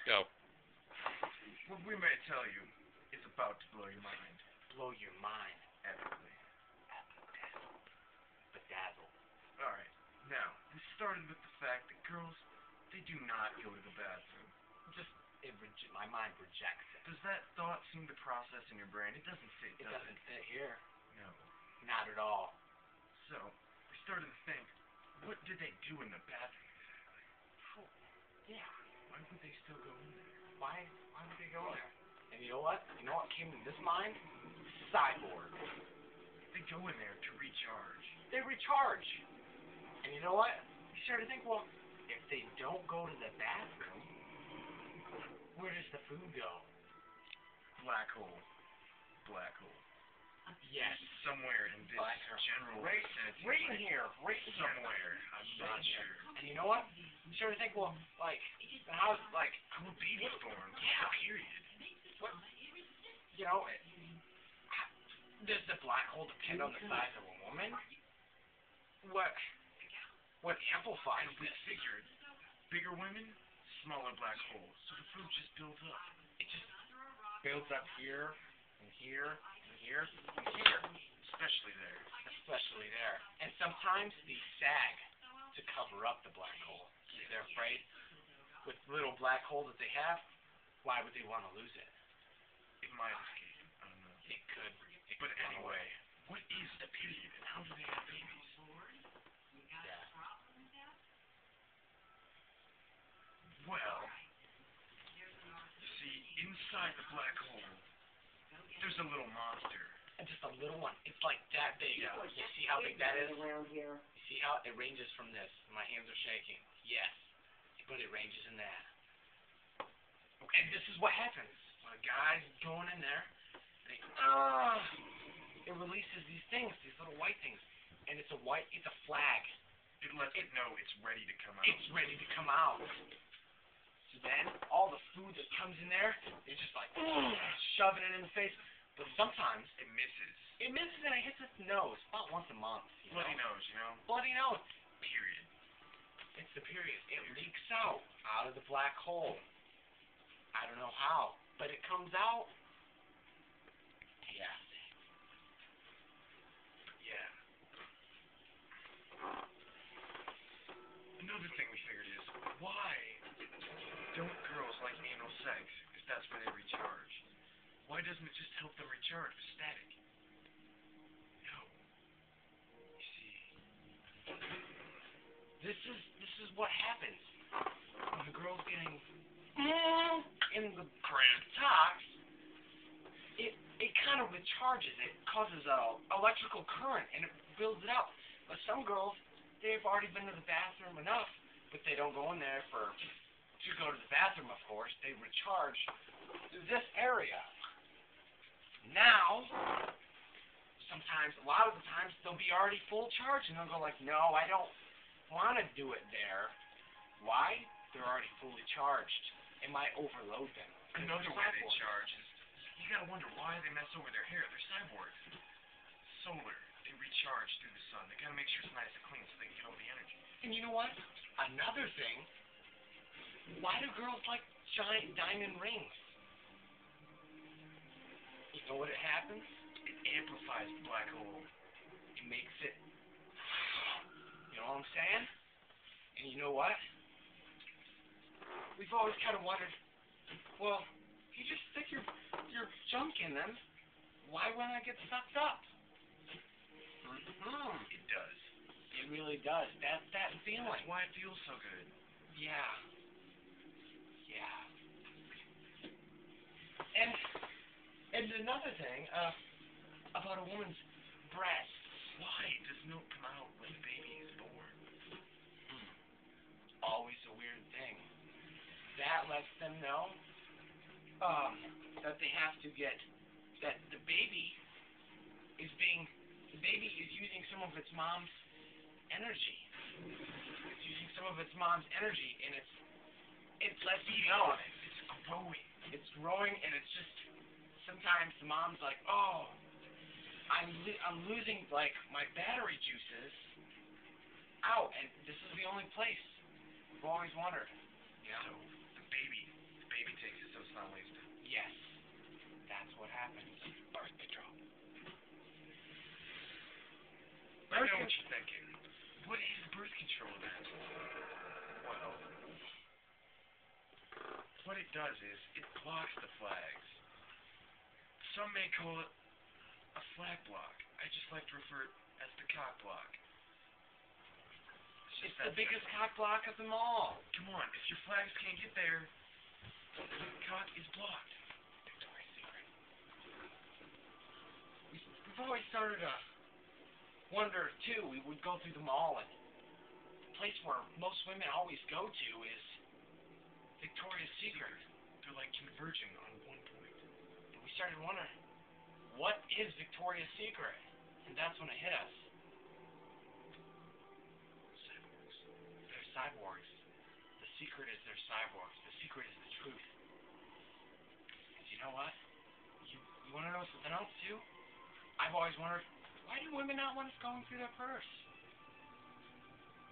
Go. What we may tell you is about to blow your mind. Blow your mind. Epically. Bedazzle. Alright, now, this started with the fact that girls, they do not go to the bathroom. My mind rejects it. Does that thought seem to process in your brain? It doesn't fit, It does doesn't fit here. No. Not at all. So, we started to think, what did they do in the bathroom exactly? Yeah. Why would they still go in there? Why would they go there? And you know what? You know what came to this mind? Cyborg. They go in there to recharge. They recharge. And you know what? You started to think, well, if they don't go to the bathroom, where does the food go? Black hole. Black hole. Yes. Somewhere in this Black hole. general Right in here. Right in here. somewhere. I'm not sure. And you know what? You started to think, well, like, how's, like, How a baby's born? Yeah. Period. what, you know, does the black hole depend on the size of a woman? What amplifies And we this? figured, bigger women, smaller black holes. So the food just builds up. It just builds up here, and here, and here, and here. Especially there. Especially there. And sometimes they sag to cover up the black hole. They're afraid with the little black hole that they have, why would they want to lose it? It might escape. I don't know. It could. But anyway, what is the period and how do they have babies? Yeah. Well, you see, inside the black hole, there's a little monster. And just a little one. It's like that big. Yeah. You see how big that is? Around here. You see how it ranges from this? My hands are shaking. Yes. But it ranges in that. Okay. And this is what happens. When a guy's going in there, and it releases these things, these little white things. And it's a flag. It lets it know it's ready to come out. It's ready to come out. So then, all the food that comes in there, it's just like, shoving it in the face. But sometimes, It misses. it misses and it hits its nose about once a month. Bloody nose, you know? Bloody nose. Period. It's the period. It leaks out of the black hole. I don't know how, but it comes out. Yeah. Yeah. Another thing we figured is, why don't girls like anal sex if that's where they recharge? Why doesn't it just help them recharge with static? No. You see, This is what happens when the girl's getting in the cramp. tox. It kind of recharges it, causes a electrical current, and it builds it up. But some girls, they've already been to the bathroom enough, but they don't go in there to go to the bathroom. Of course, they recharge this area. Now, sometimes, a lot of the times, they'll be already full charge, and they'll go like, no, I don't want to do it there. Why? They're already fully charged. It might overload them. Another way they Cyborgs. charge is, you gotta wonder why they mess over their hair. They're cyborgs. Solar. They recharge through the sun. They gotta make sure it's nice and clean so they can get all the energy. And you know what? Another thing, why do girls like giant diamond rings? You know what it happens? It amplifies the black hole. It makes it, you know what I'm saying? And you know what? We've always kind of wondered, well, you just stick your junk in them, why wouldn't it get sucked up? It does. It really does. That's that feeling. That's why it feels so good. Yeah. Yeah. And another thing, about a woman's breast. Why does milk come out when the baby is born? Always a weird thing. That lets them know, that they have to get, that the baby is using some of its mom's energy. It's using some of its mom's energy, and it lets you know. It's growing. It's growing, and it's just, sometimes the mom's like, oh, I'm losing, like, my battery juices out, and this is the only place. I've always wondered, you know. So the baby what happens. Birth control. I know what you're thinking. What is birth control then? Well, what it does is it blocks the flags. Some may call it a flag block. I just like to refer it as the cock block. It's the biggest cock block of them all. Come on, if your flags can't get there, the cock is blocked. Victoria's Secret. We've always started to wonder, too. We would go through the mall, and the place where most women always go to is Victoria's Secret. They're like converging on one point. And we started wondering, what is Victoria's Secret? And that's when it hit us. Cyborgs. They're cyborgs. The secret is they're cyborgs. The secret is the truth. And you know what? You want to know something else, too? I've always wondered, why do women not want us going through their purse?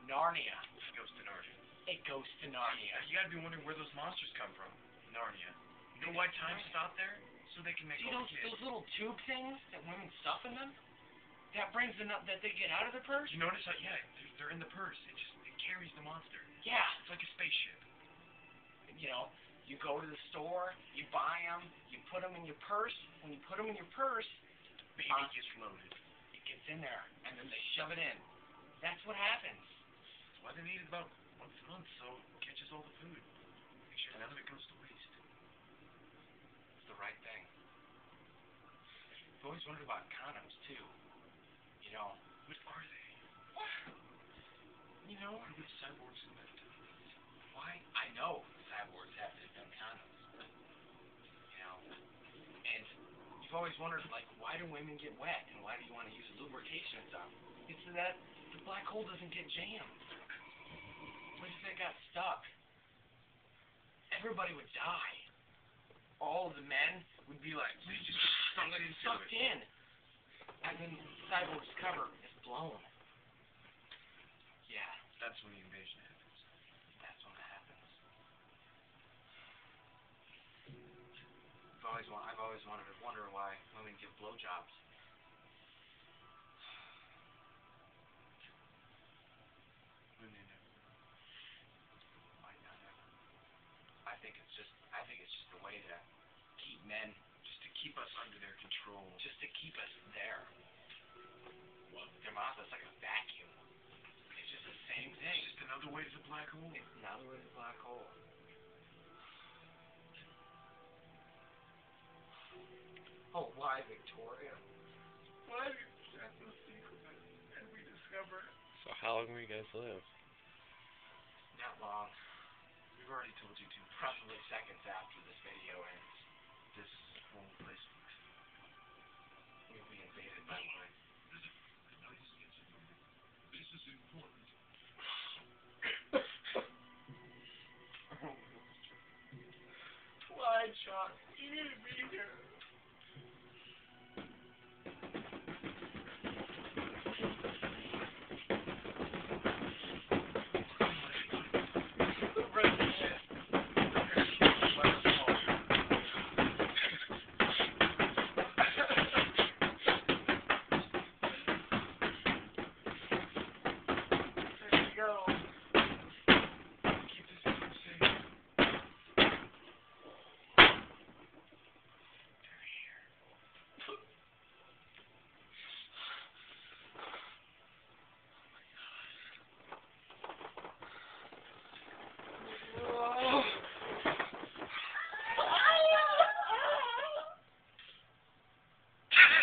Narnia. It goes to Narnia. It goes to Narnia. You gotta be wondering where those monsters come from. Narnia. You know why time stopped there? So they can make See all the kids. those little tube things that women stuff in them? That brings them up, that they get out of the purse? You notice how, yeah, they're in the purse. It carries the monster. Yeah. It's like a spaceship. You know, you go to the store, you buy them, you put them in your purse. When you put them in your purse, Baby gets loaded. it gets in there, and then they shove it in. That's what happens. That's why they need it about once a month, so it catches all the food. Make sure none of it goes to waste. It's the right thing. I've always wondered about condoms, too. You know, What are they? you know, Why would cyborgs invent them? why? I know cyborgs have to invent condoms, but, you know, and you've always wondered, like, why do women get wet, and why do you want to use lubrication and stuff? It's so that the black hole doesn't get jammed. What if it got stuck? Everybody would die. All of the men would be like, They just sucked sucked in. And then Cyborg's cover is blown. Yeah, That's when the invasion happens. that's when it happens. I've always wanted to wonder why women give blowjobs. When they never Why not ever? I think it's just a way to keep men, just to keep us under their control. just to keep us there. Well, their mouth is like a vacuum. It's just the same thing. It's just another way to the black hole. It's another way to the black hole. Oh, why Victoria? Why that's a secret, and we discovered it. So how long will you guys live? Not long. We've already told you too. Probably seconds after this video ends, This whole place. we'll be invaded by one. This is important. Why, Chuck? You need to be here.